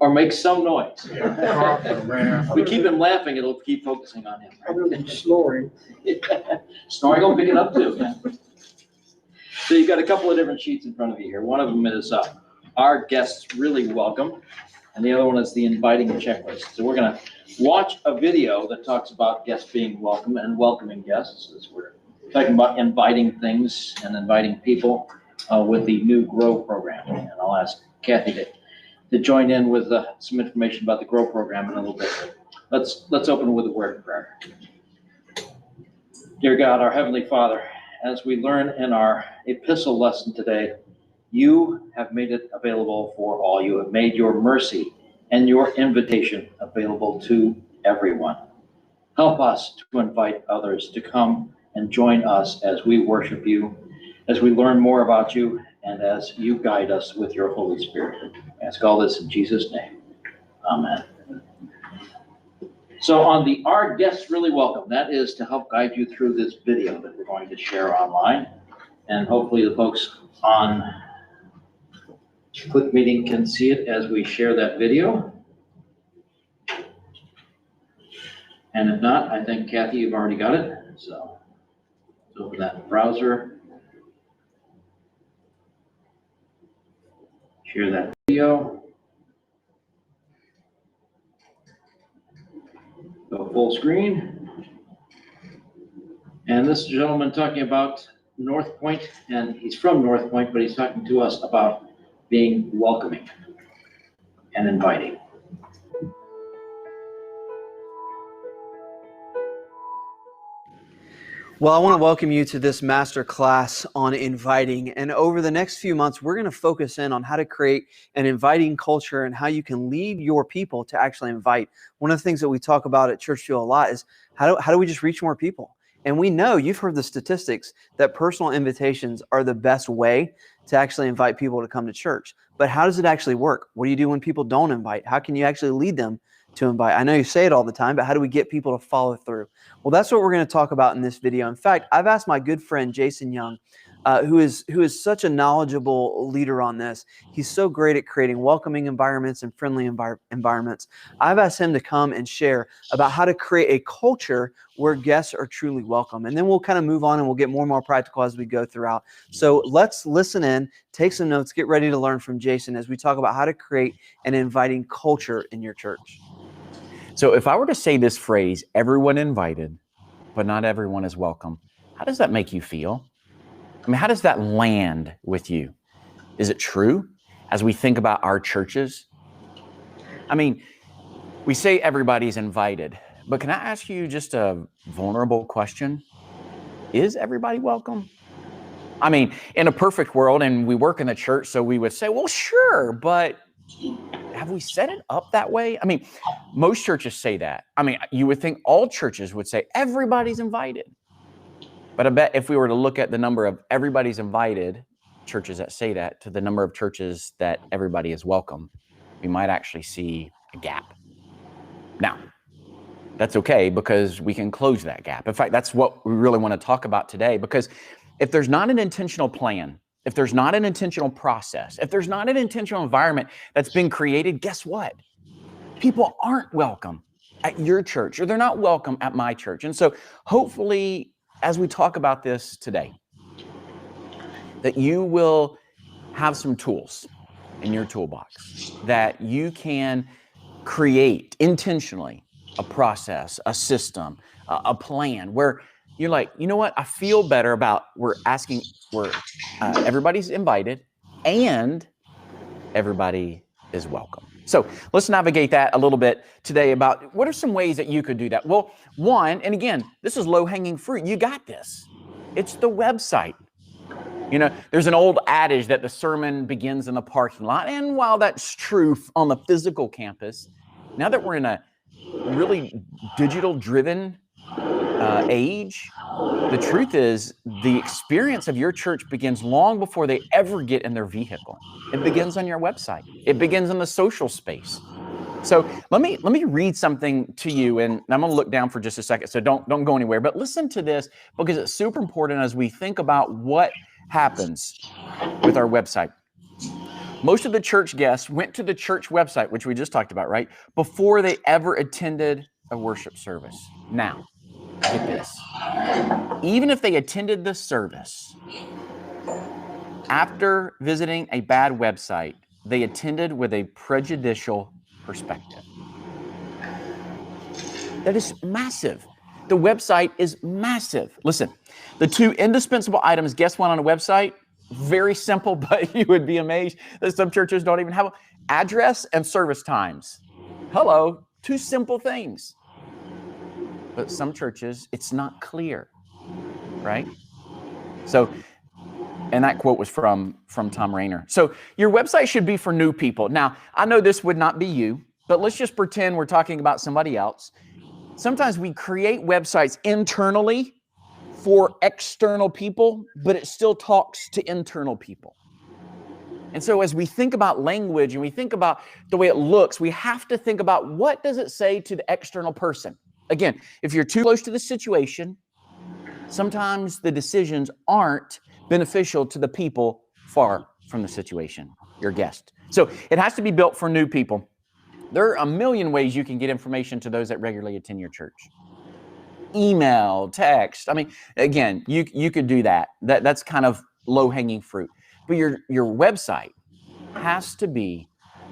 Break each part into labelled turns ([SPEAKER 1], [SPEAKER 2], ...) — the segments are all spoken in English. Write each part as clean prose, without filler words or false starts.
[SPEAKER 1] Or make some noise.
[SPEAKER 2] Yeah.
[SPEAKER 1] We keep him laughing, it'll keep focusing on him.
[SPEAKER 2] Other than snoring.
[SPEAKER 1] Snoring will pick it up too. Yeah. So you've got a couple of different sheets in front of you here. One of them is our guests really welcome, and the other one is the inviting checklist. So we're going to watch a video that talks about guests being welcome and welcoming guests, as we're talking about inviting things and inviting people with the new GROW program. And I'll ask Kathy to join in with some information about the GROW program in a little bit. Let's open with a word of prayer. Dear God, our Heavenly Father, as we learn in our epistle lesson today, you have made it available for all. You have made your mercy and your invitation available to everyone. Help us to invite others to come and join us as we worship you, as we learn more about you, and as you guide us with your Holy Spirit. I ask all this in Jesus' name. Amen. So on the Our Guests Really Welcome, that is to help guide you through this video that we're going to share online. And hopefully the folks on Click Meeting can see it as we share that video. And if not, I think Kathy, you've already got it. So let's open that browser. Share that video. Go full screen. And this gentleman talking about North Point, and he's from North Point, but he's talking to us about being welcoming and inviting.
[SPEAKER 3] Well, I want to welcome you to this master class on inviting. And over the next few months, we're going to focus in on how to create an inviting culture and how you can lead your people to actually invite. One of the things that we talk about at Churchview a lot is how do we just reach more people? And we know, you've heard the statistics, that personal invitations are the best way to actually invite people to come to church. But how does it actually work? What do you do when people don't invite? How can you actually lead them to invite? I know you say it all the time, but how do we get people to follow through? Well, that's what we're going to talk about in this video. In fact, I've asked my good friend Jason Young, who is such a knowledgeable leader on this. He's so great at creating welcoming environments and friendly environments. I've asked him to come and share about how to create a culture where guests are truly welcome. And then we'll kind of move on and we'll get more and more practical as we go throughout. So let's listen in, take some notes, get ready to learn from Jason as we talk about how to create an inviting culture in your church.
[SPEAKER 4] So if I were to say this phrase, everyone invited, but not everyone is welcome, how does that make you feel? I mean, how does that land with you? Is it true as we think about our churches? I mean, we say everybody's invited, but can I ask you just a vulnerable question? Is everybody welcome? I mean, in a perfect world, and we work in the church, so we would say, well, sure, but have we set it up that way? I mean, most churches say that. I mean, you would think all churches would say everybody's invited. But I bet if we were to look at the number of everybody's invited churches that say that to the number of churches that everybody is welcome, we might actually see a gap. Now, that's okay because we can close that gap. In fact, that's what we really want to talk about today, because if there's not an intentional plan, if there's not an intentional process, if there's not an intentional environment that's been created, guess what? People aren't welcome at your church, or they're not welcome at my church. And so hopefully, as we talk about this today, that you will have some tools in your toolbox that you can create intentionally a process, a system, a plan where you're like, you know what? I feel better about everybody's invited and everybody is welcome. So let's navigate that a little bit today about what are some ways that you could do that. Well, one, and again, this is low-hanging fruit. You got this. It's the website. You know, there's an old adage that the sermon begins in the parking lot. And while that's true on the physical campus, now that we're in a really digital-driven age, the truth is the experience of your church begins long before they ever get in their vehicle. It begins on your website. It begins in the social space. So let me read something to you, and I'm going to look down for just a second, so don't go anywhere. But listen to this because it's super important as we think about what happens with our website. Most of the church guests went to the church website, which we just talked about, right? Before they ever attended a worship service. Now, get this. Even if they attended the service, after visiting a bad website, they attended with a prejudicial perspective. That is massive. The website is massive. Listen, the two indispensable items guests want on a website, very simple, but you would be amazed that some churches don't even have address and service times. Hello, two simple things. But some churches, it's not clear, right? So, and that quote was from Tom Rainer. So your website should be for new people. Now, I know this would not be you, but let's just pretend we're talking about somebody else. Sometimes we create websites internally for external people, but it still talks to internal people. And so as we think about language and we think about the way it looks, we have to think about what does it say to the external person? Again, if you're too close to the situation, sometimes the decisions aren't beneficial to the people far from the situation, your guest. So it has to be built for new people. There are a million ways you can get information to those that regularly attend your church. Email, text. I mean, again, you could do that. That's kind of low-hanging fruit. But your website has to be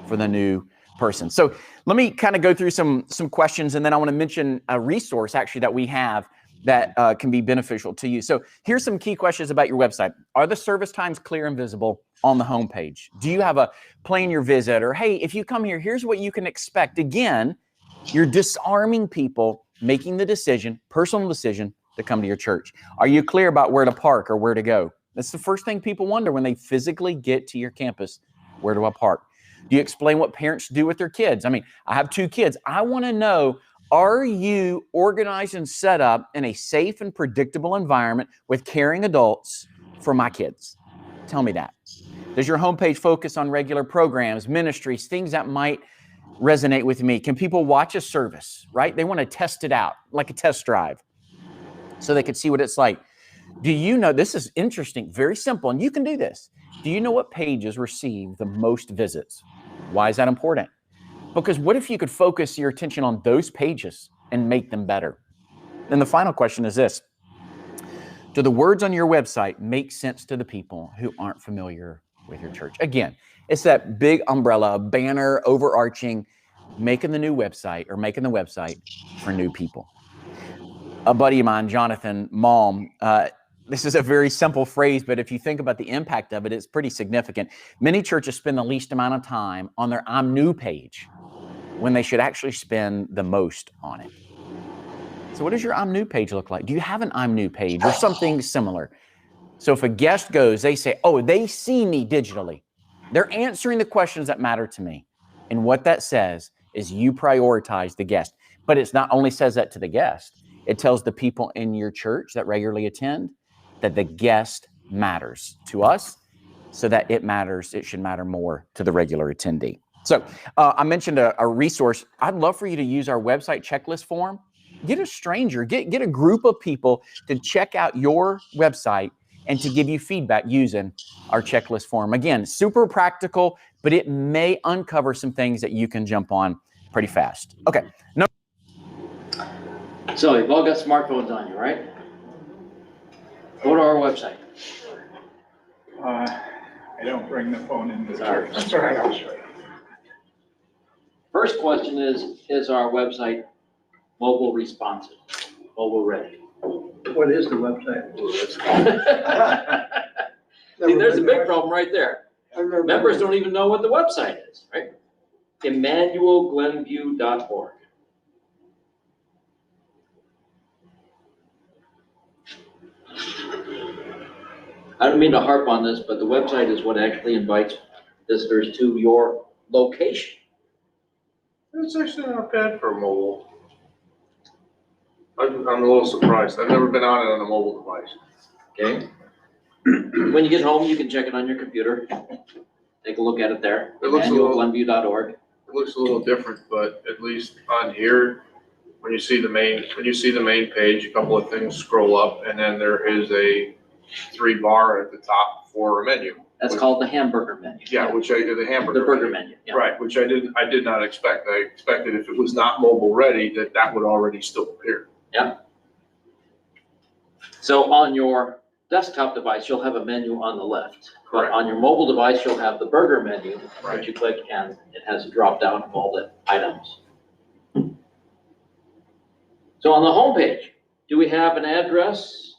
[SPEAKER 4] for the new person. So let me kind of go through some questions, and then I want to mention a resource actually that we have that can be beneficial to you. So here's some key questions about your website. Are the service times clear and visible on the homepage? Do you have a plan your visit? Or, hey, if you come here, here's what you can expect. Again, you're disarming people making the personal decision to come to your church. Are you clear about where to park or where to go? That's the first thing people wonder when they physically get to your campus. Where do I park? Do you explain what parents do with their kids? I mean, I have 2 kids. I want to know, are you organized and set up in a safe and predictable environment with caring adults for my kids? Tell me that. Does your homepage focus on regular programs, ministries, things that might resonate with me? Can people watch a service, right? They want to test it out, like a test drive, so they can see what it's like. Do you know, this is interesting, very simple, and you can do this. Do you know what pages receive the most visits? Why is that important? Because what if you could focus your attention on those pages and make them better? And the final question is this. Do the words on your website make sense to the people who aren't familiar with your church? Again, it's that big umbrella, banner, overarching, making the website for new people. A buddy of mine, Jonathan Malm, this is a very simple phrase, but if you think about the impact of it, it's pretty significant. Many churches spend the least amount of time on their I'm new page when they should actually spend the most on it. So what does your I'm new page look like? Do you have an I'm new page or something similar? So if a guest goes, they say, oh, they see me digitally. They're answering the questions that matter to me. And what that says is you prioritize the guest. But it's not only says that to the guest, it tells the people in your church that regularly attend that the guest matters to us, so that it should matter more to the regular attendee. So I mentioned a resource. I'd love for you to use our website checklist form. Get a stranger, get a group of people to check out your website and to give you feedback using our checklist form. Again, super practical, but it may uncover some things that you can jump on pretty fast. Okay.
[SPEAKER 1] So you've all got smartphones on you, right? Go to our website.
[SPEAKER 2] I don't bring the phone into the
[SPEAKER 1] Sorry.
[SPEAKER 2] church. That's all right, I'll show you.
[SPEAKER 1] First question is our website mobile responsive, mobile ready?
[SPEAKER 2] What is the website?
[SPEAKER 1] See, there's a big problem right there. Members don't even know what the website is, right? EmmanuelGlenview.org. I don't mean to harp on this, but the website is what actually invites visitors to your location.
[SPEAKER 5] It's actually not bad for a mobile. I'm a little surprised. I've never been on it on a mobile device.
[SPEAKER 1] Okay. When you get home, you can check it on your computer. Take a look at it there.
[SPEAKER 5] It looks a little-
[SPEAKER 1] EmmanuelGlenview.org.
[SPEAKER 5] It looks a little different, but at least on here, when you see the main page, a couple of things scroll up, and then there is a 3 bar at the top for a menu.
[SPEAKER 1] That's called the hamburger menu.
[SPEAKER 5] Yeah, which I did the hamburger.
[SPEAKER 1] The burger menu, yeah.
[SPEAKER 5] Right, which I did not expect. I expected if it was not mobile ready, that would already still appear.
[SPEAKER 1] So on your desktop device, you'll have a menu on the left. But
[SPEAKER 5] Correct.
[SPEAKER 1] on your mobile device, you'll have the burger menu,
[SPEAKER 5] Right.
[SPEAKER 1] which you click and it has a drop down of all the items. So on the homepage, do we have an address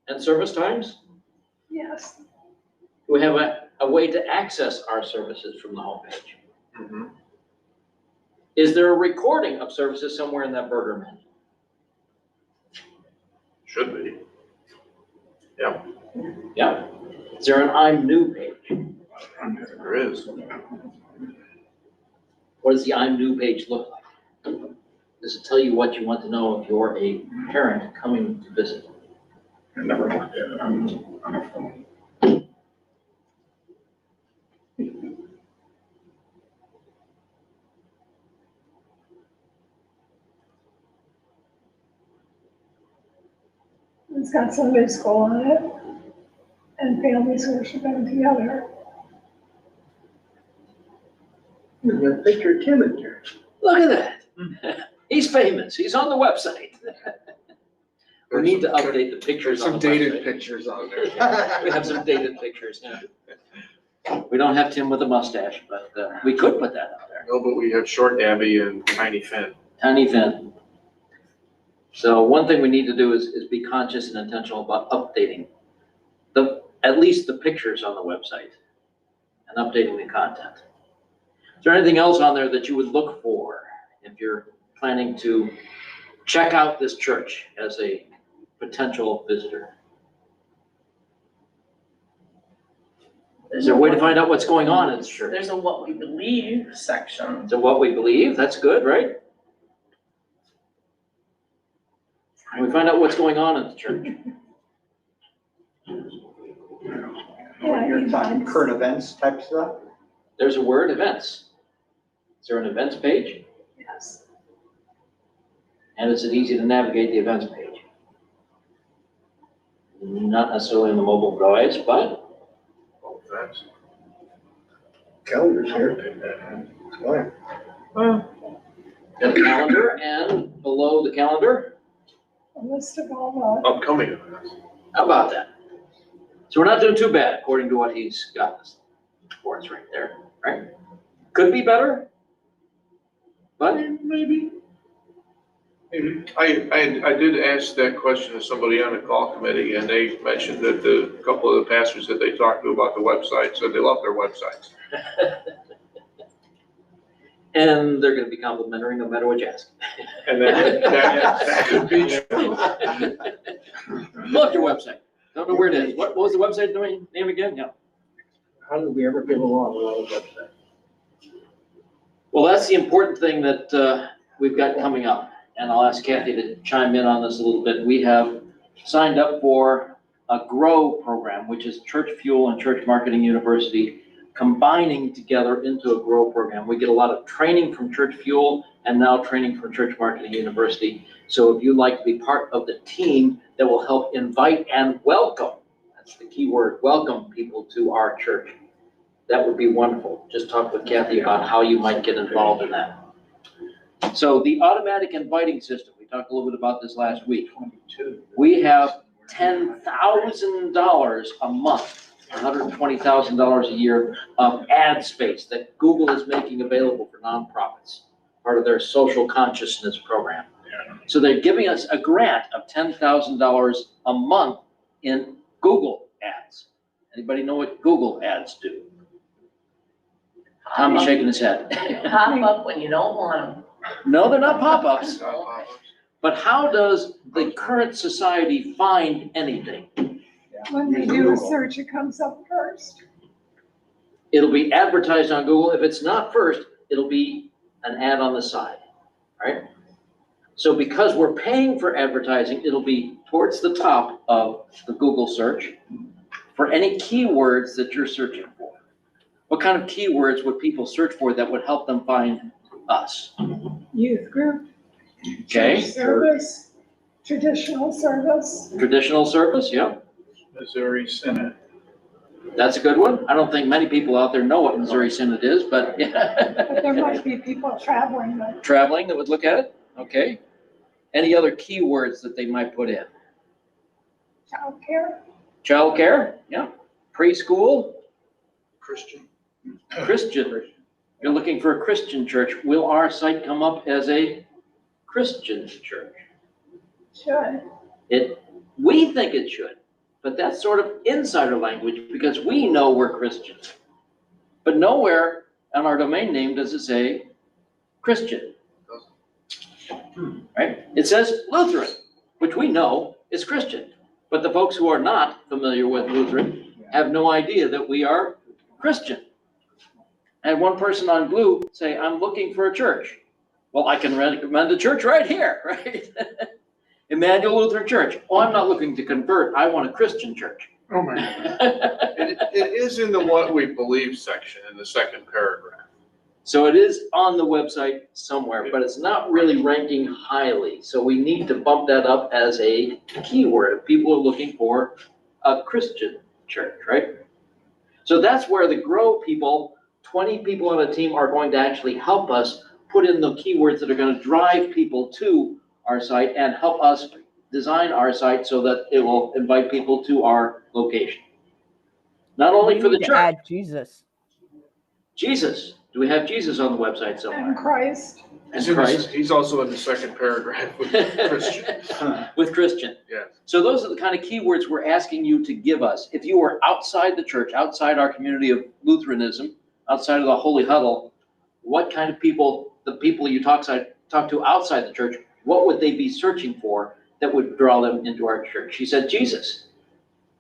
[SPEAKER 1] and service times?
[SPEAKER 6] Yes,
[SPEAKER 1] Do we have a way to access our services from the homepage?
[SPEAKER 5] Mhm.
[SPEAKER 1] Is there a recording of services somewhere in that burger menu?
[SPEAKER 5] Should be.
[SPEAKER 1] Yeah. Is there an I'm new page?
[SPEAKER 5] There is.
[SPEAKER 1] What does the I'm new page look like? Does it tell you what you want to know if you're a parent coming to visit?
[SPEAKER 2] I never looked at it on a phone.
[SPEAKER 6] it's got Sunday school on it and families worshiping together.
[SPEAKER 2] There's a picture of Tim in there.
[SPEAKER 1] Look at that. He's famous. He's on the website. We need to update the pictures on
[SPEAKER 5] Some
[SPEAKER 1] the
[SPEAKER 5] dated
[SPEAKER 1] website.
[SPEAKER 5] pictures on there.
[SPEAKER 1] We have some dated pictures, yeah. We don't have Tim with a mustache, but we could put that out there.
[SPEAKER 5] No, but we have Short Abby and Tiny Finn.
[SPEAKER 1] Tiny Finn. So one thing we need to do is be conscious and intentional about updating at least the pictures on the website and updating the content. Is there anything else on there that you would look for if you're planning to check out this church as a potential visitor? Is there a way to find out what's going on in this church?
[SPEAKER 7] There's a what we believe section.
[SPEAKER 1] So what we believe, that's good, right? And we find out what's going on in the church.
[SPEAKER 6] Yeah,
[SPEAKER 2] You're
[SPEAKER 6] he
[SPEAKER 2] talking
[SPEAKER 6] finds-
[SPEAKER 2] current events type stuff?
[SPEAKER 1] There's a word, events. Is there an events page?
[SPEAKER 6] Yes.
[SPEAKER 1] And is it easy to navigate the events page? Not necessarily on the mobile device, but
[SPEAKER 5] Oh, thanks.
[SPEAKER 2] Calendar's here. Well,
[SPEAKER 1] got a calendar, and below the calendar,
[SPEAKER 6] A list of all
[SPEAKER 5] Upcoming events.
[SPEAKER 1] how about that? So we're not doing too bad according to what he's got us for us right there, right? Could be better, but
[SPEAKER 5] Maybe. I did ask that question to somebody on the call committee, and they mentioned that a couple of the pastors that they talked to about the website said they love their websites.
[SPEAKER 1] and they're gonna be complimentary no matter what you ask.
[SPEAKER 5] And that could be true.
[SPEAKER 1] Love your website. Don't know where it is. What was the website name again? Yeah.
[SPEAKER 2] how did we ever get along without a website?
[SPEAKER 1] Well, that's the important thing that we've got coming up. And I'll ask Kathy to chime in on this a little bit. We have signed up for a GROW program, which is Church Fuel and Church Marketing University combining together into a GROW program. We get a lot of training from Church Fuel and now training from Church Marketing University. So if you'd like to be part of the team that will help invite and welcome, that's the key word, welcome people to our church, that would be wonderful. Just talk with Kathy about how you might get involved in that. So the automatic inviting system, we talked a little bit about this last week.
[SPEAKER 2] 22.
[SPEAKER 1] We have $10,000 a month, $120,000 a year of ad space that Google is making available for nonprofits, part of their social consciousness program. So they're giving us a grant of $10,000 a month in Google ads. Anybody know what Google ads do? Tommy's shaking his head.
[SPEAKER 7] Pop up when you don't want them.
[SPEAKER 1] No, they're not pop-ups. But how does the current society find anything?
[SPEAKER 6] When they do a search, it comes up first.
[SPEAKER 1] It'll be advertised on Google. If it's not first, it'll be an ad on the side, right? So because we're paying for advertising, it'll be towards the top of the Google search for any keywords that you're searching for. What kind of keywords would people search for that would help them find us?
[SPEAKER 6] Youth group,
[SPEAKER 1] Okay,
[SPEAKER 6] church service, traditional service.
[SPEAKER 1] traditional service, yeah.
[SPEAKER 2] Missouri Synod.
[SPEAKER 1] That's a good one. I don't think many people out there know what Missouri Synod is, but
[SPEAKER 6] But there might be people traveling that,
[SPEAKER 1] traveling that would look at it, okay. Any other keywords that they might put in?
[SPEAKER 6] childcare.
[SPEAKER 1] Childcare, yeah. Preschool,
[SPEAKER 5] Christian.
[SPEAKER 1] Christian. You're looking for a Christian church. Will our site come up as a Christian church?
[SPEAKER 6] Should.
[SPEAKER 1] We think it should, but that's sort of insider language because we know we're Christians. But nowhere on our domain name does it say Christian. Right? It says Lutheran, which we know is Christian. But the folks who are not familiar with Lutheran have no idea that we are Christian. I had one person on Blue say, I'm looking for a church. Well, I can recommend a church right here, right? Emmanuel Lutheran Church. Oh, I'm not looking to convert. I want a Christian church.
[SPEAKER 5] Oh, my. It is in the what we believe section in the second paragraph.
[SPEAKER 1] So it is on the website somewhere, but it's not really ranking highly. So we need to bump that up as a keyword if people are looking for a Christian church, right? So that's where the Grow people, 20 people on a team, are going to actually help us put in the keywords that are going to drive people to our site and help us design our site so that it will invite people to our location. Not only for the
[SPEAKER 8] We need to
[SPEAKER 1] church.
[SPEAKER 8] add Jesus.
[SPEAKER 1] Jesus. Do we have Jesus on the website
[SPEAKER 6] And
[SPEAKER 1] somewhere?
[SPEAKER 6] Christ.
[SPEAKER 1] And Christ.
[SPEAKER 5] He's also in the second paragraph with Christian.
[SPEAKER 1] With Christian.
[SPEAKER 5] Yeah.
[SPEAKER 1] So those are the kind of keywords we're asking you to give us. If you are outside the church, outside our community of Lutheranism, outside of the Holy Huddle, what kind of people, the people you talk to outside the church, what would they be searching for that would draw them into our church? She said Jesus.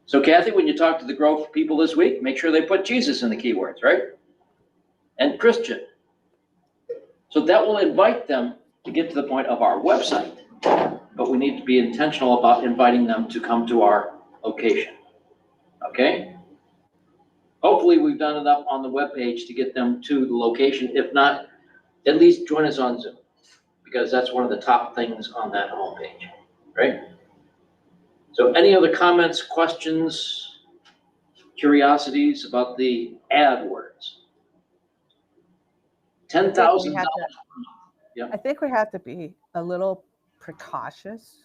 [SPEAKER 1] So Kathy, when you talk to the Grove people this week, make sure they put Jesus in the keywords, right? And Christian. So that will invite them to get to the point of our website. But we need to be intentional about inviting them to come to our location. Okay? Hopefully we've done enough on the webpage to get them to the location. If not, at least join us on Zoom, because that's one of the top things on that homepage, right? So any other comments, questions, curiosities about the AdWords? $10,000.
[SPEAKER 8] I think we have to be a little precautious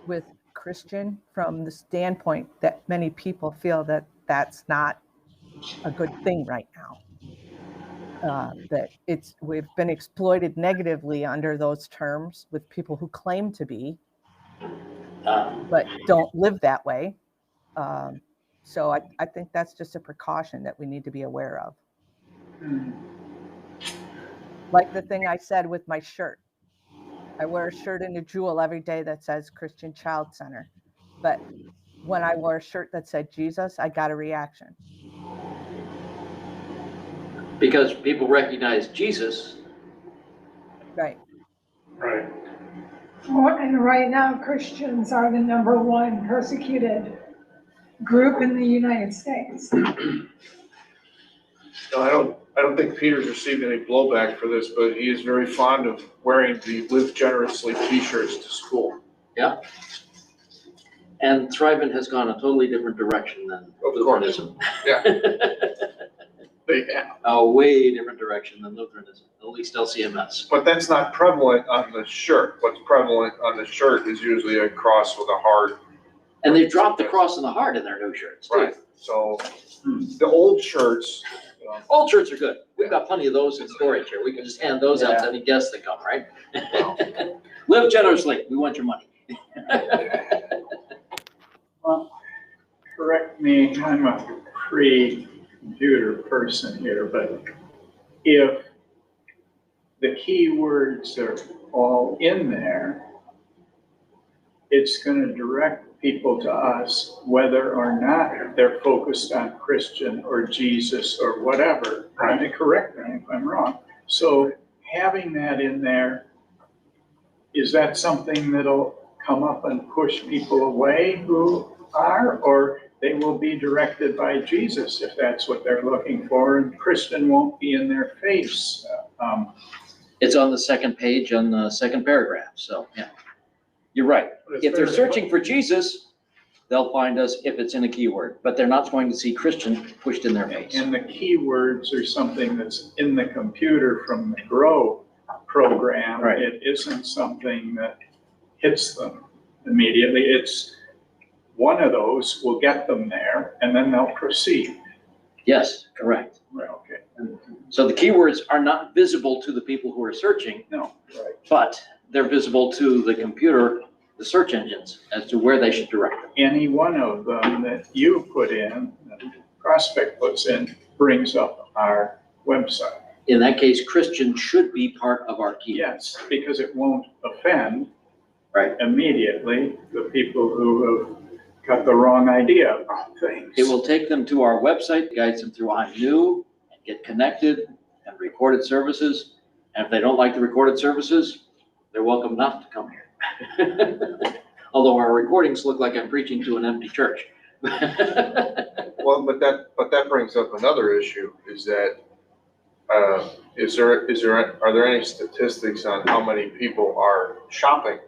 [SPEAKER 8] with Christian from the standpoint that many people feel that that's not a good thing right now. That we've been exploited negatively under those terms with people who claim to be, but don't live that way. So I think that's just a precaution that we need to be aware of. Like the thing I said with my shirt. I wear a shirt in a Jewel every day that says Christian Child Center. But when I wore a shirt that said Jesus, I got a reaction.
[SPEAKER 1] Because people recognize Jesus.
[SPEAKER 8] Right.
[SPEAKER 2] Right.
[SPEAKER 6] And right now, Christians are the #1 persecuted group in the United States.
[SPEAKER 5] No, I don't think Peter's received any blowback for this, but he is very fond of wearing the Live Generously t-shirts to school.
[SPEAKER 1] Yeah. And Thrivent has gone a totally different direction than Lutheranism.
[SPEAKER 5] Yeah. They have.
[SPEAKER 1] A way different direction than Lutheranism, at least LCMS.
[SPEAKER 5] But that's not prevalent on the shirt. What's prevalent on the shirt is usually a cross with a heart.
[SPEAKER 1] And they've dropped the cross and the heart in their new shirts too.
[SPEAKER 5] Right. So the old shirts,
[SPEAKER 1] Old shirts are good. We've got plenty of those in storage here. We can just hand those out to any guests that come, right? Live generously. We want your money.
[SPEAKER 9] Well, correct me, I'm a pre-computer person here, but if the keywords are all in there, it's going to direct people to us whether or not they're focused on Christian or Jesus or whatever. And correct me if I'm wrong. So having that in there, is that something that'll come up and push people away who are, or they will be directed by Jesus if that's what they're looking for, and Christian won't be in their face?
[SPEAKER 1] It's on the second page on the second paragraph. So, yeah, you're right. If they're searching for Jesus, they'll find us if it's in a keyword, but they're not going to see Christian pushed in their face.
[SPEAKER 9] And the keywords are something that's in the computer from the Grow program.
[SPEAKER 1] Right.
[SPEAKER 9] It isn't something that hits them immediately. It's one of those will get them there, and then they'll proceed.
[SPEAKER 1] Yes, correct.
[SPEAKER 9] Well, okay.
[SPEAKER 1] So the keywords are not visible to the people who are searching,
[SPEAKER 9] No, right.
[SPEAKER 1] but they're visible to the computer, the search engines, as to where they should direct them.
[SPEAKER 9] Any one of them that you put in, that Prospect puts in, brings up our website.
[SPEAKER 1] In that case, Christian should be part of our keyword.
[SPEAKER 9] Yes, because it won't offend
[SPEAKER 1] Right.
[SPEAKER 9] immediately the people who have got the wrong idea about things.
[SPEAKER 1] It will take them to our website, guides them through I'm New, and get connected, and recorded services. And if they don't like the recorded services, they're welcome not to come here. Although our recordings look like I'm preaching to an empty church.
[SPEAKER 5] Well, but that brings up another issue, is that, are there any statistics on how many people are shopping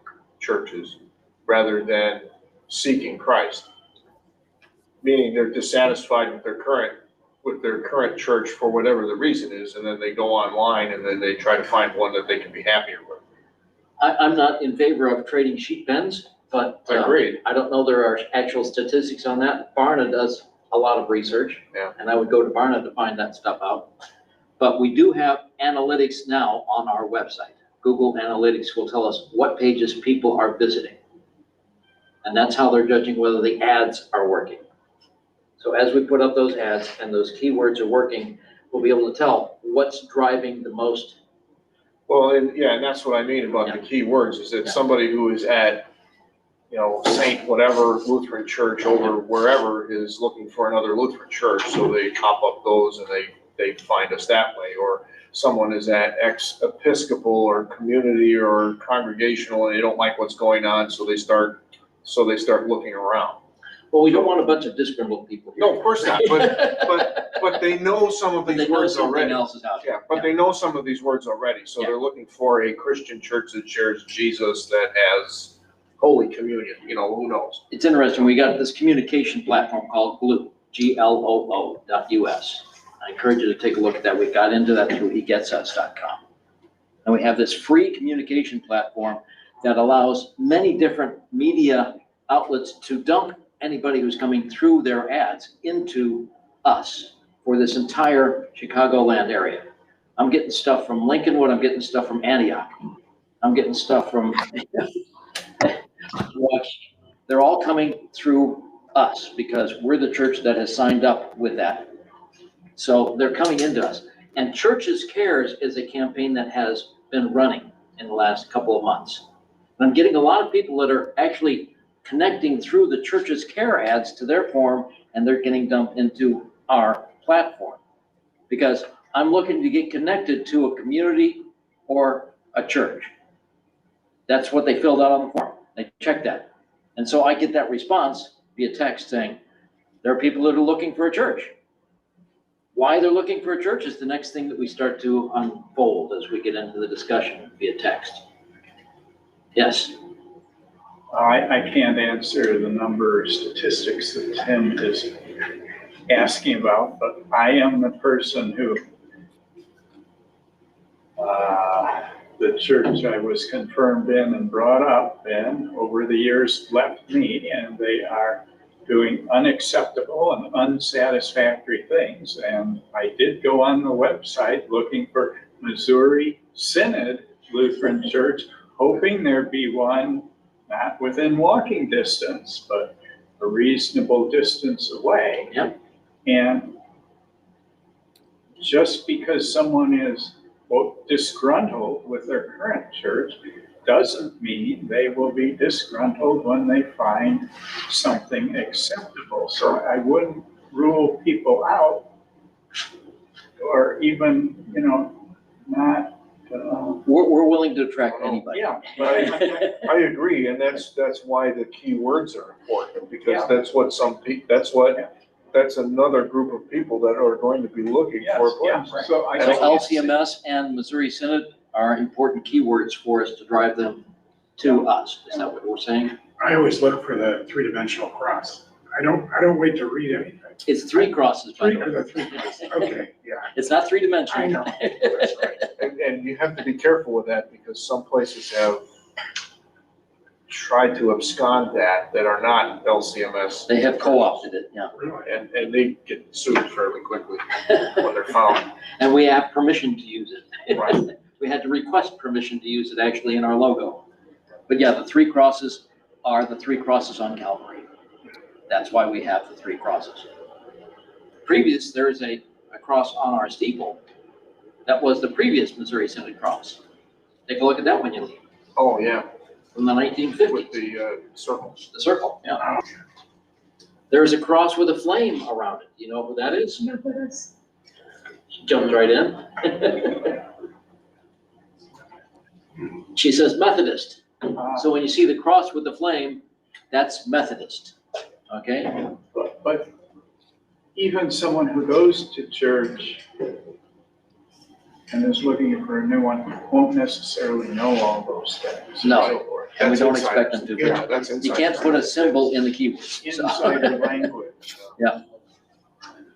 [SPEAKER 5] churches rather than seeking Christ? Meaning they're dissatisfied with their current church for whatever the reason is, and then they go online and then they try to find one that they can be happier with.
[SPEAKER 1] I'm not in favor of trading sheep pens, but
[SPEAKER 5] Agreed.
[SPEAKER 1] I don't know there are actual statistics on that. Barna does a lot of research.
[SPEAKER 5] Yeah.
[SPEAKER 1] And I would go to Barna to find that stuff out. But we do have analytics now on our website. Google Analytics will tell us what pages people are visiting. And that's how they're judging whether the ads are working. So as we put up those ads and those keywords are working, we'll be able to tell what's driving the most.
[SPEAKER 5] Well, and that's what I mean about the key words, is that somebody who is at, Saint whatever Lutheran church over wherever is looking for another Lutheran church, so they pop up those and they find us that way. Or someone is at ex-Episcopal or community or congregational and they don't like what's going on, so they start looking around.
[SPEAKER 1] Well, we don't want a bunch of disgruntled people here.
[SPEAKER 5] No, of course not, but they know some of
[SPEAKER 1] But
[SPEAKER 5] these
[SPEAKER 1] they know
[SPEAKER 5] words
[SPEAKER 1] something
[SPEAKER 5] already.
[SPEAKER 1] else is out
[SPEAKER 5] Yeah,
[SPEAKER 1] there.
[SPEAKER 5] but they know some of these words already, so
[SPEAKER 1] Yeah.
[SPEAKER 5] they're looking for a Christian church that shares Jesus, that has Holy Communion, who knows?
[SPEAKER 1] It's interesting, we got this communication platform called Gloo, GLOO.us. I encourage you to take a look at that. We got into that through hegetsus.com. And we have this free communication platform that allows many different media outlets to dump anybody who's coming through their ads into us for this entire Chicagoland area. I'm getting stuff from Lincolnwood, I'm getting stuff from Antioch, I'm getting stuff from they're all coming through us because we're the church that has signed up with that. So they're coming into us. And Churches Cares is a campaign that has been running in the last couple of months. And I'm getting a lot of people that are actually connecting through the Churches Care ads to their form, and they're getting dumped into our platform. Because I'm looking to get connected to a community or a church. That's what they filled out on the form. They checked that. And so I get that response via text saying, there are people that are looking for a church. Why they're looking for a church is the next thing that we start to unfold as we get into the discussion via text. Yes.
[SPEAKER 9] I can't answer the number of statistics that Tim is asking about, but I am the person who, the church I was confirmed in and brought up in over the years left me, and they are doing unacceptable and unsatisfactory things. And I did go on the website looking for Missouri Synod Lutheran Church, hoping there'd be one not within walking distance, but a reasonable distance away.
[SPEAKER 1] Yep.
[SPEAKER 9] And just because someone is, quote, disgruntled with their current church doesn't mean they will be disgruntled when they find something acceptable. So I wouldn't rule people out, or even, not.
[SPEAKER 1] We're willing to attract anybody.
[SPEAKER 9] Yeah,
[SPEAKER 5] But I agree, and that's why the key words are important, because that's what that's another group of people that are going to be looking for a place.
[SPEAKER 9] So I
[SPEAKER 1] So
[SPEAKER 9] think
[SPEAKER 1] LCMS and Missouri Synod are important keywords for us to drive them to us. Is that what we're saying?
[SPEAKER 2] I always look for the three-dimensional cross. I don't wait to read anything.
[SPEAKER 1] It's three crosses, by the
[SPEAKER 2] Three,
[SPEAKER 1] way.
[SPEAKER 2] the three crosses, okay, yeah.
[SPEAKER 1] It's not three-dimensional.
[SPEAKER 2] I know, that's right.
[SPEAKER 5] And you have to be careful with that because some places have tried to abscond that are not LCMS.
[SPEAKER 1] They have co-opted it, yeah.
[SPEAKER 2] Really?
[SPEAKER 5] And they get sued fairly quickly when they're found.
[SPEAKER 1] And we have permission to use it.
[SPEAKER 5] Right.
[SPEAKER 1] We had to request permission to use it actually in our logo. But yeah, the three crosses are the three crosses on Calvary. That's why we have the three crosses. Previous, there is a cross on our steeple. That was the previous Missouri Synod cross. Take a look at that when you leave,
[SPEAKER 5] Oh, yeah,
[SPEAKER 1] from the
[SPEAKER 5] with
[SPEAKER 1] 1950s,
[SPEAKER 5] the circles.
[SPEAKER 1] the circle, yeah. There is a cross with a flame around it. You know who that is?
[SPEAKER 6] Methodist.
[SPEAKER 1] She jumped right in. She says Methodist. So when you see the cross with the flame, that's Methodist, okay?
[SPEAKER 9] But even someone who goes to church and is looking for a new one won't necessarily know all those things.
[SPEAKER 1] No.
[SPEAKER 9] and so forth.
[SPEAKER 1] And we
[SPEAKER 5] That's
[SPEAKER 1] don't
[SPEAKER 5] inside.
[SPEAKER 1] expect them to.
[SPEAKER 5] Yeah, that's
[SPEAKER 1] You
[SPEAKER 5] inside.
[SPEAKER 1] can't put a symbol in the keyboard. So
[SPEAKER 9] Insider language.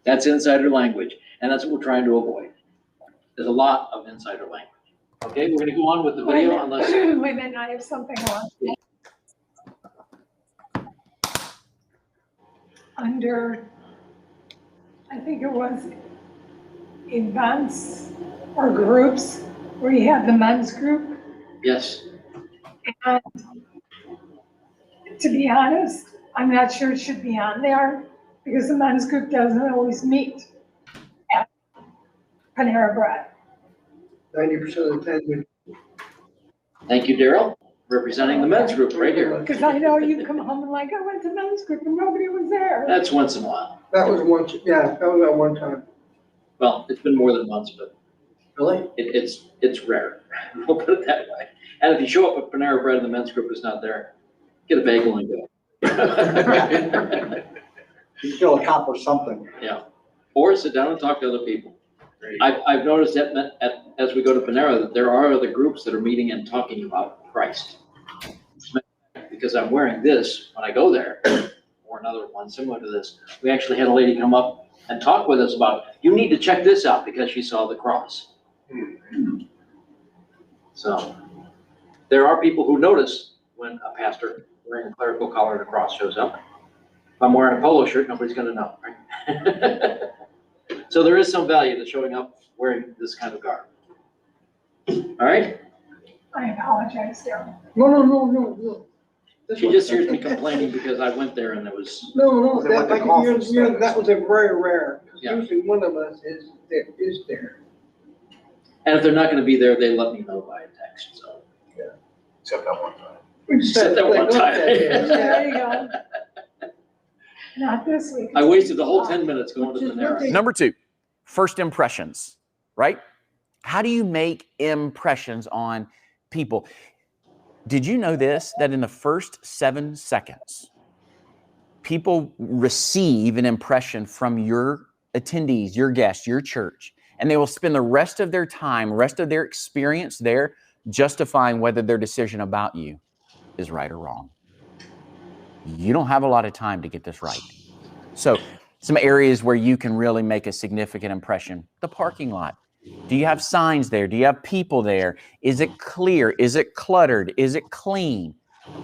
[SPEAKER 1] that's insider language, and that's what we're trying to avoid. There's a lot of insider language. Okay, we're gonna go on with the
[SPEAKER 6] Wait a
[SPEAKER 1] video
[SPEAKER 6] minute,
[SPEAKER 1] unless,
[SPEAKER 6] wait a minute, I have something on. Under, I think it was events or groups, where you have the men's group.
[SPEAKER 1] yes,
[SPEAKER 6] And to be honest, I'm not sure it should be on there because the men's group doesn't always meet at Panera Bread.
[SPEAKER 10] 90% of the time,
[SPEAKER 1] thank you, Daryl, representing the men's group right here.
[SPEAKER 6] Because I know you come home and like, I went to men's group and nobody was there.
[SPEAKER 1] That's once in a while.
[SPEAKER 10] that was once, yeah, that was at one time.
[SPEAKER 1] Well, it's been more than once, but
[SPEAKER 10] Really?
[SPEAKER 1] it's rare. We'll put it that way. And if you show up at Panera Bread and the men's group is not there, get a bagel and go.
[SPEAKER 10] You still accomplish something.
[SPEAKER 1] Or sit down and talk to other people. I've noticed that as we go to Panera, that there are other groups that are meeting and talking about Christ. Because I'm wearing this when I go there, or another one similar to this. We actually had a lady come up and talk with us about, you need to check this out because she saw the cross. So there are people who notice when a pastor wearing a clerical collar and a cross shows up. If I'm wearing a polo shirt, nobody's gonna know, right? So there is some value to showing up wearing this kind of garb. All right?
[SPEAKER 6] I apologize, Daryl.
[SPEAKER 10] No.
[SPEAKER 1] She just hears me complaining because I went there and there was,
[SPEAKER 10] No,
[SPEAKER 5] They
[SPEAKER 10] that,
[SPEAKER 5] went to
[SPEAKER 10] like,
[SPEAKER 5] conference
[SPEAKER 10] that was a very rare, 'cause
[SPEAKER 1] Yeah.
[SPEAKER 10] usually one of us is there.
[SPEAKER 1] and if they're not gonna be there, they let me know by text, so.
[SPEAKER 5] Except that one time.
[SPEAKER 10] We just
[SPEAKER 1] Said that
[SPEAKER 10] like,
[SPEAKER 1] one
[SPEAKER 10] look
[SPEAKER 1] time.
[SPEAKER 10] at it.
[SPEAKER 6] There you go. Not this week.
[SPEAKER 1] I wasted the whole 10 minutes going to
[SPEAKER 10] Just
[SPEAKER 1] Panera.
[SPEAKER 10] nothing.
[SPEAKER 4] Number 2, first impressions, right? How do you make impressions on people? Did you know this, that in the first 7 seconds, people receive an impression from your attendees, your guests, your church, and they will spend the rest of their time, rest of their experience there justifying whether their decision about you is right or wrong. You don't have a lot of time to get this right. So some areas where you can really make a significant impression: the parking lot. Do you have signs there? Do you have people there? Is it clear? Is it cluttered? Is it clean?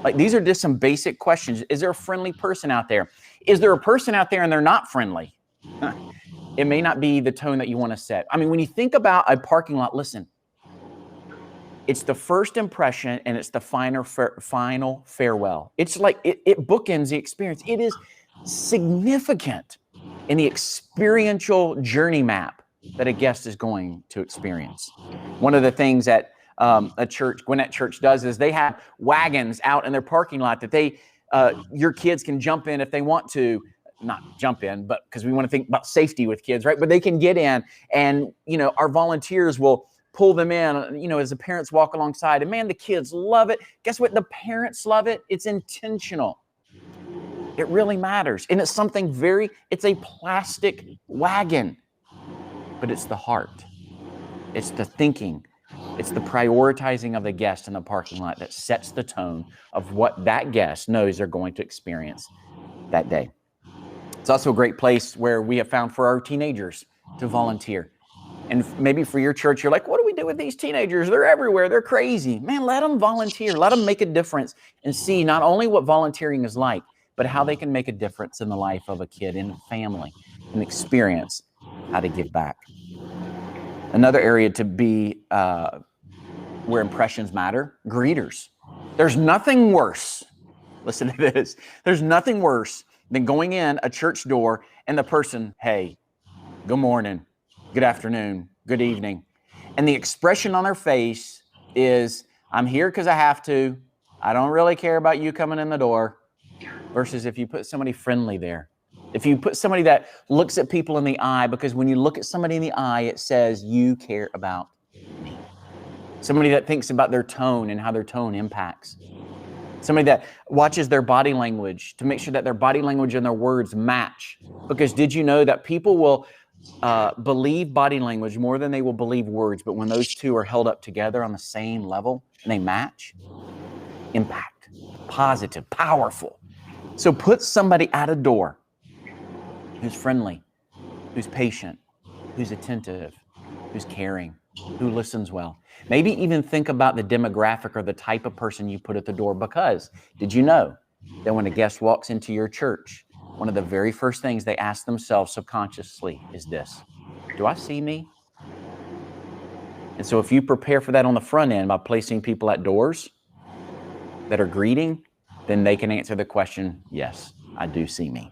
[SPEAKER 4] Like, these are just some basic questions. Is there a friendly person out there? Is there a person out there and they're not friendly? It may not be the tone that you want to set. I mean, when you think about a parking lot, listen, it's the first impression and it's the final farewell. It's like it bookends the experience. It is significant in the experiential journey map that a guest is going to experience. One of the things that Gwinnett Church does is they have wagons out in their parking lot that your kids can jump in if they want to. Not jump in, but because we want to think about safety with kids, right? But they can get in, and our volunteers will pull them in, as the parents walk alongside. And man, the kids love it. Guess what? The parents love it. It's intentional. It really matters. And it's something it's a plastic wagon, but it's the heart. It's the thinking. It's the prioritizing of the guest in the parking lot that sets the tone of what that guest knows they're going to experience that day. It's also a great place where we have found for our teenagers to volunteer. And maybe for your church, you're like, what do we do with these teenagers? They're everywhere. They're crazy. Man, let them volunteer. Let them make a difference and see not only what volunteering is like, but how they can make a difference in the life of a kid, in a family, and experience how to give back. Another area to be where impressions matter, greeters. There's nothing worse. Listen to this. There's nothing worse than going in a church door and the person, hey, good morning, good afternoon, good evening. And the expression on their face is, I'm here because I have to. I don't really care about you coming in the door. Versus if you put somebody friendly there. If you put somebody that looks at people in the eye, because when you look at somebody in the eye, it says you care about me. Somebody that thinks about their tone and how their tone impacts. Somebody that watches their body language to make sure that their body language and their words match. Because did you know that people will believe body language more than they will believe words, but when those two are held up together on the same level and they match, impact, positive, powerful. So put somebody at a door who's friendly, who's patient, who's attentive, who's caring, who listens well. Maybe even think about the demographic or the type of person you put at the door, because did you know that when a guest walks into your church, one of the very first things they ask themselves subconsciously is this: do I see me? And so if you prepare for that on the front end by placing people at doors that are greeting, then they can answer the question, yes, I do see me.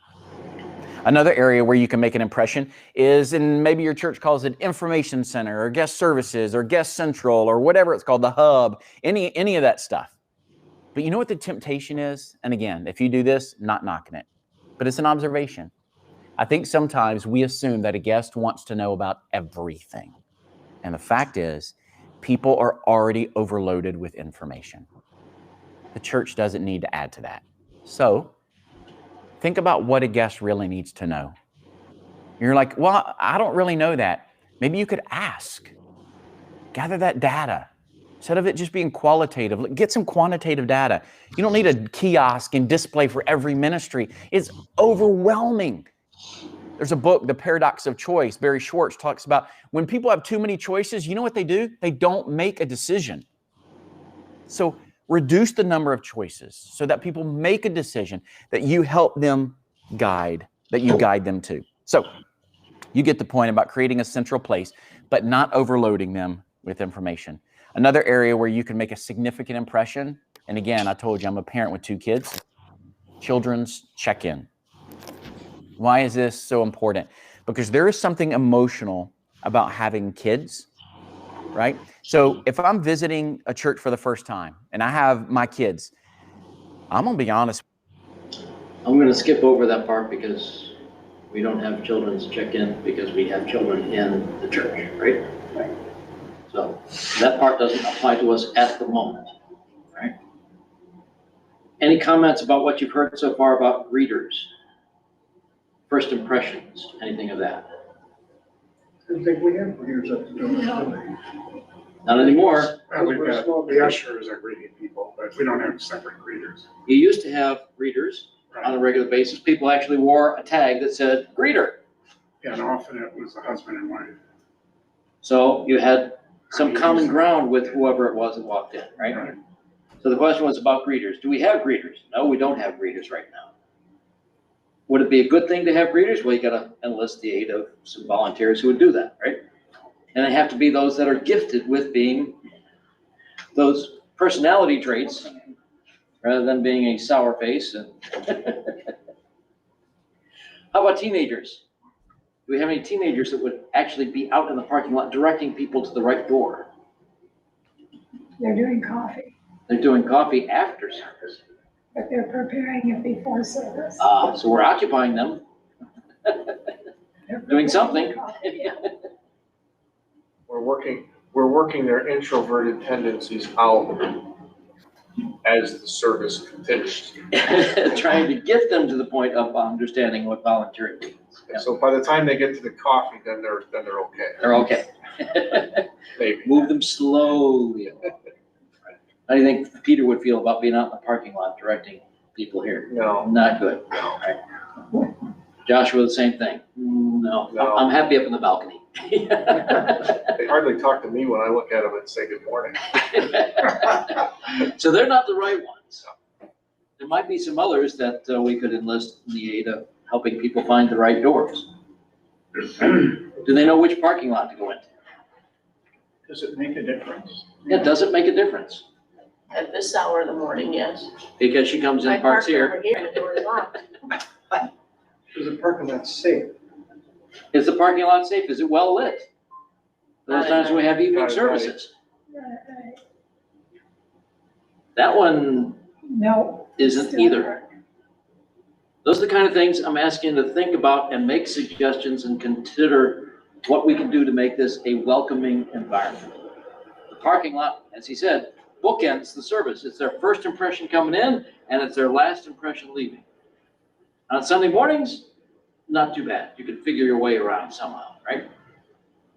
[SPEAKER 4] Another area where you can make an impression is, and maybe your church calls it information center or guest services or guest central or whatever it's called, the hub, any of that stuff. But you know what the temptation is? And again, if you do this, not knocking it, but it's an observation. I think sometimes we assume that a guest wants to know about everything. And the fact is, people are already overloaded with information. The church doesn't need to add to that. So think about what a guest really needs to know. You're like, well, I don't really know that. Maybe you could ask. Gather that data. Instead of it just being qualitative, get some quantitative data. You don't need a kiosk and display for every ministry. It's overwhelming. There's a book, The Paradox of Choice. Barry Schwartz talks about when people have too many choices, you know what they do? They don't make a decision. So reduce the number of choices so that people make a decision that you help them guide, that you guide them to. So you get the point about creating a central place, but not overloading them with information. Another area where you can make a significant impression, and again, I told you I'm a parent with 2 kids, children's check-in. Why is this so important? Because there is something emotional about having kids, right? So if I'm visiting a church for the first time and I have my kids, I'm going to be honest.
[SPEAKER 1] I'm going to skip over that part because we don't have children's check-in because we have children in the church, right? Right. So that part doesn't apply to us at the moment, right? Any comments about what you've heard so far about greeters? First impressions, anything of that?
[SPEAKER 10] I don't think we have years up to do it.
[SPEAKER 1] Not anymore.
[SPEAKER 2] We've got the ushers are greeting people, but we don't have separate greeters.
[SPEAKER 1] You used to have greeters on a regular basis. People actually wore a tag that said greeter.
[SPEAKER 2] Yeah, and often it was the husband and wife.
[SPEAKER 1] So you had some common ground with whoever it was that walked in, right? So the question was about greeters. Do we have greeters? No, we don't have greeters right now. Would it be a good thing to have greeters? Well, you got to enlist the aid of some volunteers who would do that, right? And they have to be those that are gifted with being those personality traits rather than being a sour face. And how about teenagers? Do we have any teenagers that would actually be out in the parking lot directing people to the right door?
[SPEAKER 6] They're doing coffee,
[SPEAKER 1] They're doing coffee after service.
[SPEAKER 6] but they're preparing it before service.
[SPEAKER 1] So we're occupying them, doing something.
[SPEAKER 5] We're working their introverted tendencies out. as the service continues.
[SPEAKER 1] Trying to get them to the point of understanding what volunteering means. Yeah.
[SPEAKER 5] So by the time they get to the coffee, then they're okay,
[SPEAKER 1] They're okay.
[SPEAKER 5] maybe.
[SPEAKER 1] Move them slowly along. How do you think Peter would feel about being out in the parking lot directing people here?
[SPEAKER 5] No,
[SPEAKER 1] Not good.
[SPEAKER 5] no.
[SPEAKER 1] Right. Joshua, the same thing. No,
[SPEAKER 5] No.
[SPEAKER 1] I'm happy up in the balcony.
[SPEAKER 5] They hardly talk to me when I look at them and say good morning.
[SPEAKER 1] So they're not the right ones. There might be some others that we could enlist in the aid of helping people find the right doors. Do they know which parking lot to go into?
[SPEAKER 9] Does it make a difference?
[SPEAKER 1] Yeah, does it make a difference?
[SPEAKER 7] At this hour of the morning, yes.
[SPEAKER 1] Because she comes in
[SPEAKER 7] I
[SPEAKER 1] and parks
[SPEAKER 7] parked
[SPEAKER 1] here.
[SPEAKER 7] over here, the door is locked.
[SPEAKER 10] Is the parking lot safe?
[SPEAKER 1] Is the parking lot safe? Is it well lit? Those times we have evening
[SPEAKER 5] Not at night.
[SPEAKER 1] services. That one
[SPEAKER 6] No.
[SPEAKER 1] isn't
[SPEAKER 6] still
[SPEAKER 1] either.
[SPEAKER 6] dark.
[SPEAKER 1] Those are the kind of things I'm asking you to think about and make suggestions and consider what we can do to make this a welcoming environment. The parking lot, as he said, bookends the service. It's their first impression coming in and it's their last impression leaving. On Sunday mornings, not too bad. You can figure your way around somehow, right?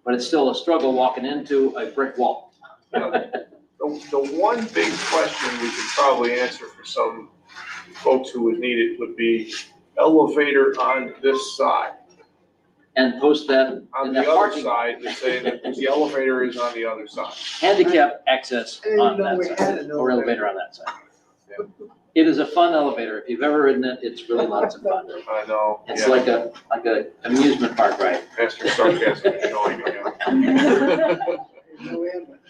[SPEAKER 1] But it's still a struggle walking into a brick wall.
[SPEAKER 5] The one big question we could probably answer for some folks who would need it would be elevator on this side.
[SPEAKER 1] And post that
[SPEAKER 5] On
[SPEAKER 1] in
[SPEAKER 5] the
[SPEAKER 1] that
[SPEAKER 5] other
[SPEAKER 1] parking,
[SPEAKER 5] side, to say that the elevator is on the other side.
[SPEAKER 1] handicap access
[SPEAKER 10] I didn't
[SPEAKER 1] on
[SPEAKER 10] know
[SPEAKER 1] that
[SPEAKER 10] we
[SPEAKER 1] side,
[SPEAKER 10] had an
[SPEAKER 1] or
[SPEAKER 10] elevator.
[SPEAKER 1] elevator on that side. It is a fun elevator. If you've ever ridden it, it's really lots of fun.
[SPEAKER 5] I know,
[SPEAKER 1] It's
[SPEAKER 5] yeah,
[SPEAKER 1] like a amusement park ride.
[SPEAKER 5] Pastor Sarcasm is showing, yeah.
[SPEAKER 10] No ambulance.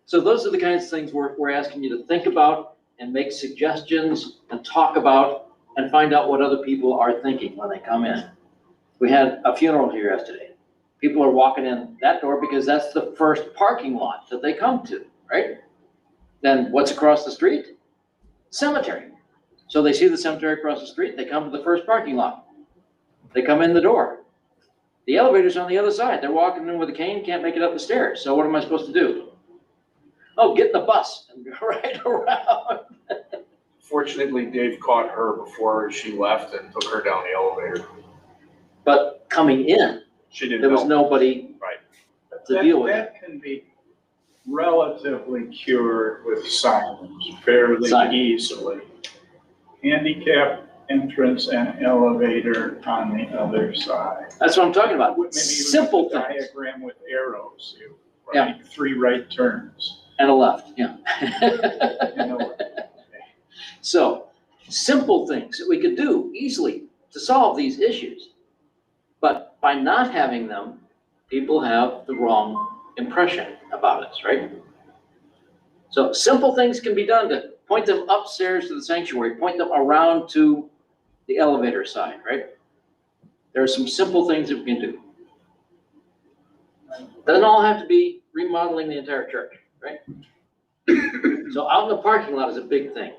[SPEAKER 1] So those are the kinds of things we're asking you to think about and make suggestions and talk about and find out what other people are thinking when they come in. We had a funeral here yesterday. People are walking in that door because that's the first parking lot that they come to, right? Then what's across the street? Cemetery. So they see the cemetery across the street, they come to the first parking lot. They come in the door. The elevator's on the other side. They're walking in with a cane, can't make it up the stairs. So what am I supposed to do? Oh, get in the bus and go right around.
[SPEAKER 5] Fortunately, Dave caught her before she left and took her down the elevator.
[SPEAKER 1] But coming in,
[SPEAKER 5] She didn't
[SPEAKER 1] there was
[SPEAKER 5] know.
[SPEAKER 1] nobody
[SPEAKER 5] Right.
[SPEAKER 1] to deal with it.
[SPEAKER 9] That can be relatively cured with signage fairly
[SPEAKER 1] Signage.
[SPEAKER 9] easily. Handicap entrance and elevator on the other side.
[SPEAKER 1] That's what I'm talking about.
[SPEAKER 9] Maybe even
[SPEAKER 1] Simple
[SPEAKER 9] a
[SPEAKER 1] things.
[SPEAKER 9] diagram with arrows, you,
[SPEAKER 1] Yeah.
[SPEAKER 9] right, 3 right turns.
[SPEAKER 1] And a left, yeah.
[SPEAKER 9] You know,
[SPEAKER 1] So, simple things that we could do easily to solve these issues. But by not having them, people have the wrong impression about us, right? So simple things can be done to point them upstairs to the sanctuary, point them around to the elevator side, right? There are some simple things that we can do. Doesn't all have to be remodeling the entire church, right? So out in the parking lot is a big thing.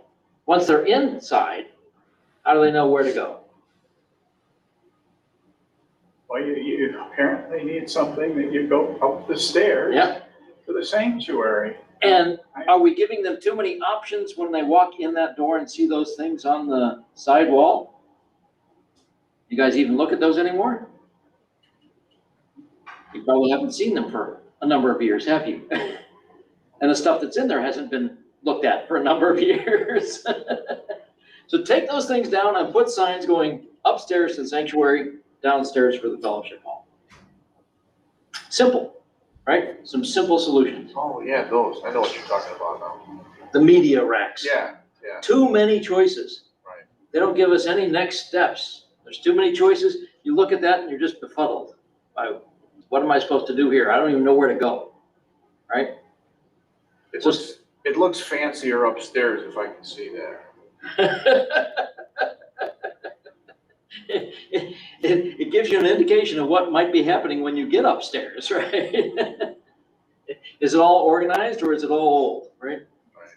[SPEAKER 1] Once they're inside, how do they know where to go?
[SPEAKER 9] well, you apparently need something that you go up the stairs
[SPEAKER 1] Yeah.
[SPEAKER 9] to the sanctuary.
[SPEAKER 1] And are we giving them too many options when they walk in that door and see those things on the side wall? You guys even look at those anymore? You probably haven't seen them for a number of years, have you? And the stuff that's in there hasn't been looked at for a number of years. So take those things down and put signs going upstairs to the sanctuary, downstairs for the fellowship hall. Simple, right? Some simple solutions.
[SPEAKER 5] Oh, yeah, those. I know what you're talking about now.
[SPEAKER 1] The media racks.
[SPEAKER 5] Yeah, yeah.
[SPEAKER 1] Too many choices.
[SPEAKER 5] Right.
[SPEAKER 1] They don't give us any next steps. There's too many choices. You look at that and you're just befuddled. What am I supposed to do here? I don't even know where to go, right?
[SPEAKER 5] It looks fancier upstairs if I can see that.
[SPEAKER 1] It gives you an indication of what might be happening when you get upstairs, right? Is it all organized or is it all old, right?
[SPEAKER 5] Right.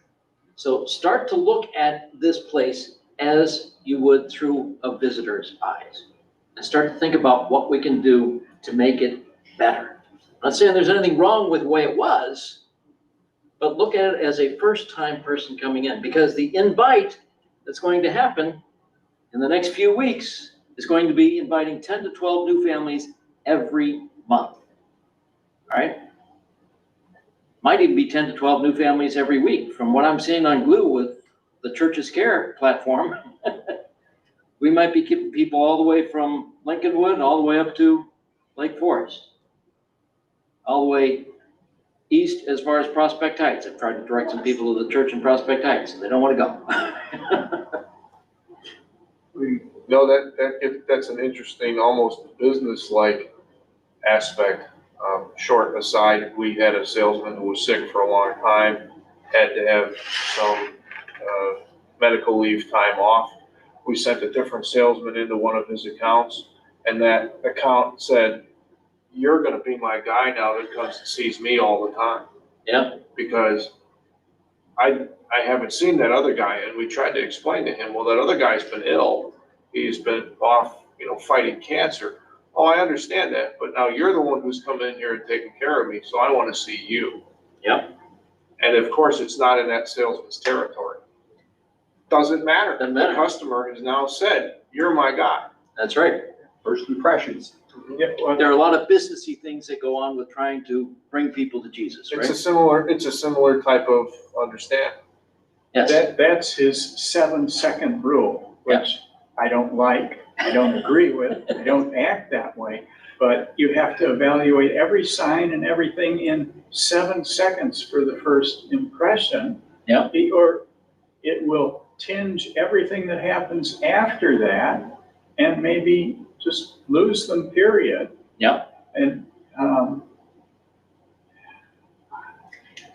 [SPEAKER 1] So start to look at this place as you would through a visitor's eyes. And start to think about what we can do to make it better. I'm not saying there's anything wrong with the way it was, but look at it as a first-time person coming in, because the invite that's going to happen in the next few weeks is going to be inviting 10 to 12 new families every month. All right? Might even be 10 to 12 new families every week. From what I'm seeing on Glue with the Church's Care platform, we might be keeping people all the way from Lincolnwood all the way up to Lake Forest, all the way east as far as Prospect Heights. I've tried to direct some people to the church in Prospect Heights, and they don't want to go.
[SPEAKER 5] No, that's an interesting, almost business-like aspect. Short aside, we had a salesman who was sick for a long time, had to have some medical leave time off. We sent a different salesman into one of his accounts, and that account said, "You're gonna be my guy now that comes and sees me all the time."
[SPEAKER 1] Yeah.
[SPEAKER 5] Because I haven't seen that other guy, and we tried to explain to him, well, that other guy's been ill. He's been off, fighting cancer. Oh, I understand that, but now you're the one who's come in here and taken care of me, so I want to see you.
[SPEAKER 1] Yep.
[SPEAKER 5] And of course, it's not in that salesman's territory. Doesn't matter.
[SPEAKER 1] Doesn't matter.
[SPEAKER 5] The customer has now said, "You're my guy."
[SPEAKER 1] That's right.
[SPEAKER 10] First impressions.
[SPEAKER 9] Yeah, well,
[SPEAKER 1] There are a lot of businessy things that go on with trying to bring people to Jesus,
[SPEAKER 5] It's
[SPEAKER 1] right?
[SPEAKER 5] a similar type of understanding.
[SPEAKER 1] Yes.
[SPEAKER 9] that's his 7-second rule, which I don't like, I don't agree with, I don't act that way. But you have to evaluate every sign and everything in 7 seconds for the first impression.
[SPEAKER 1] Yeah.
[SPEAKER 9] Or it will tinge everything that happens after that and maybe just lose them, period.
[SPEAKER 1] Yeah.
[SPEAKER 9] And,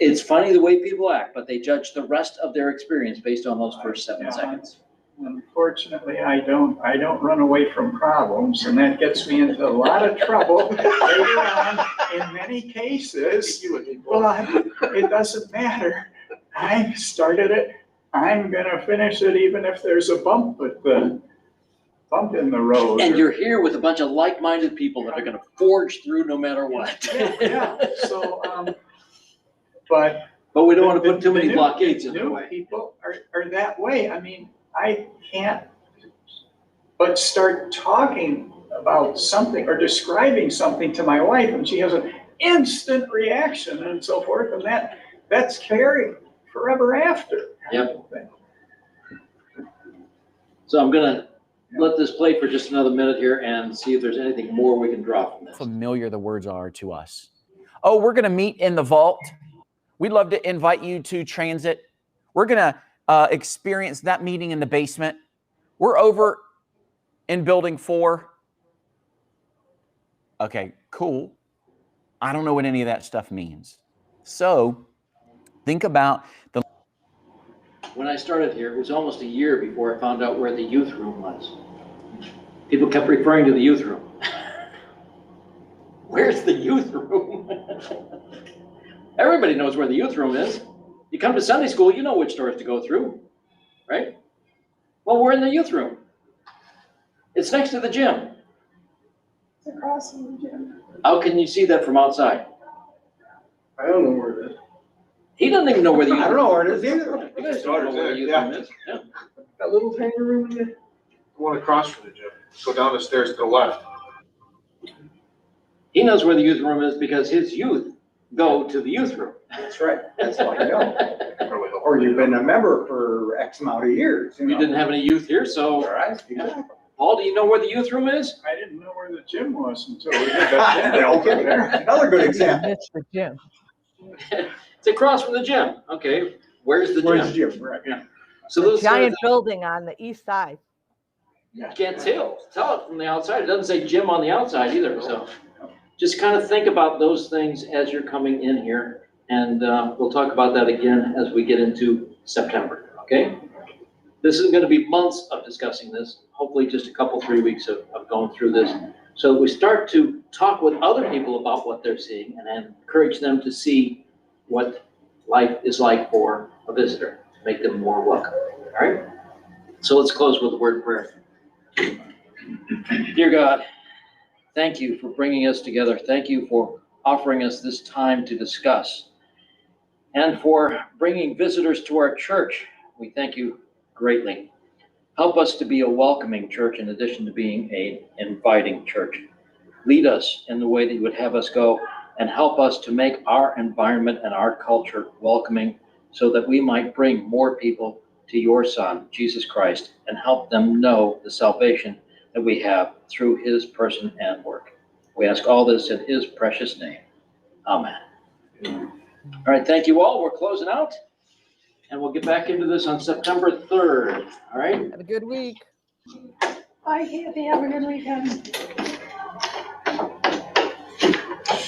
[SPEAKER 1] It's funny the way people act, but they judge the rest of their experience based on those first 7
[SPEAKER 9] Yeah.
[SPEAKER 1] seconds.
[SPEAKER 9] unfortunately, I don't run away from problems, and that gets me into a lot of trouble later on in many cases. Well, it doesn't matter. I started it. I'm gonna finish it, even if there's a bump in the road.
[SPEAKER 1] And you're here with a bunch of like-minded people that are gonna forge through no matter what.
[SPEAKER 9] Yeah, so, but.
[SPEAKER 1] But we don't wanna put too many
[SPEAKER 9] The new-
[SPEAKER 1] blockades in the
[SPEAKER 9] New
[SPEAKER 1] way.
[SPEAKER 9] people are that way. I mean, I can't but start talking about something or describing something to my wife, and she has an instant reaction and so forth, and that's carried forever after.
[SPEAKER 1] Yep. So I'm gonna let this play for just another minute here and see if there's anything more we can draw from this.
[SPEAKER 4] Familiar the words are to us. Oh, we're going to meet in the vault. We'd love to invite you to Transit. We're going to experience that meeting in the basement. We're over in building 4. Okay, cool. I don't know what any of that stuff means. So think about the.
[SPEAKER 1] When I started here, it was almost a year before I found out where the youth room was. People kept referring to the youth room. Where's the youth room? Everybody knows where the youth room is. You come to Sunday school, you know which doors to go through, right? Well, we're in the youth room. It's next to the gym.
[SPEAKER 6] It's across from the gym.
[SPEAKER 1] How can you see that from outside?
[SPEAKER 10] I don't know where it is.
[SPEAKER 1] He doesn't even know where the youth
[SPEAKER 10] I
[SPEAKER 1] room
[SPEAKER 10] don't know where it is either.
[SPEAKER 1] You guys don't know where the youth
[SPEAKER 5] Yeah.
[SPEAKER 1] room is. Yeah.
[SPEAKER 10] That little tiny room in there.
[SPEAKER 5] The one across from the gym. Go down the stairs to the left.
[SPEAKER 1] He knows where the youth room is because his youth go to the youth room.
[SPEAKER 10] That's right. That's all I know.
[SPEAKER 5] Probably help.
[SPEAKER 10] Or you've been a member for X amount of years, you
[SPEAKER 1] You
[SPEAKER 10] know.
[SPEAKER 1] didn't have any youth here,
[SPEAKER 10] All
[SPEAKER 1] so,
[SPEAKER 10] right. Exactly.
[SPEAKER 1] Paul, do you know where the youth room is?
[SPEAKER 9] I didn't know where the gym was until we did that.
[SPEAKER 10] Okay, there's another good example.
[SPEAKER 8] It's the gym.
[SPEAKER 1] It's across from the gym. Okay, where's the
[SPEAKER 10] Where's
[SPEAKER 1] gym?
[SPEAKER 10] Jim? Right.
[SPEAKER 1] So
[SPEAKER 8] The
[SPEAKER 1] those are
[SPEAKER 8] giant
[SPEAKER 1] the-
[SPEAKER 8] building on the east side.
[SPEAKER 1] you can't tell it from the outside. It doesn't say gym on the outside either, so. Just kind of think about those things as you're coming in here, and we'll talk about that again as we get into September, okay? This isn't gonna be months of discussing this, hopefully just a couple, 3 weeks of going through this. So we start to talk with other people about what they're seeing and encourage them to see what life is like for a visitor, to make them more welcome, all right? So let's close with a word of prayer. Dear God, thank you for bringing us together. Thank you for offering us this time to discuss and for bringing visitors to our church. We thank you greatly. Help us to be a welcoming church in addition to being an inviting church. Lead us in the way that you would have us go, and help us to make our environment and our culture welcoming so that we might bring more people to your Son, Jesus Christ, and help them know the salvation that we have through his person and work. We ask all this in his precious name. Amen. All right, thank you all. We're closing out, and we'll get back into this on September 3rd. All right?
[SPEAKER 8] Have a good week.
[SPEAKER 6] Bye, Kathy, have a good weekend.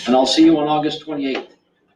[SPEAKER 1] And I'll see you on August 28th.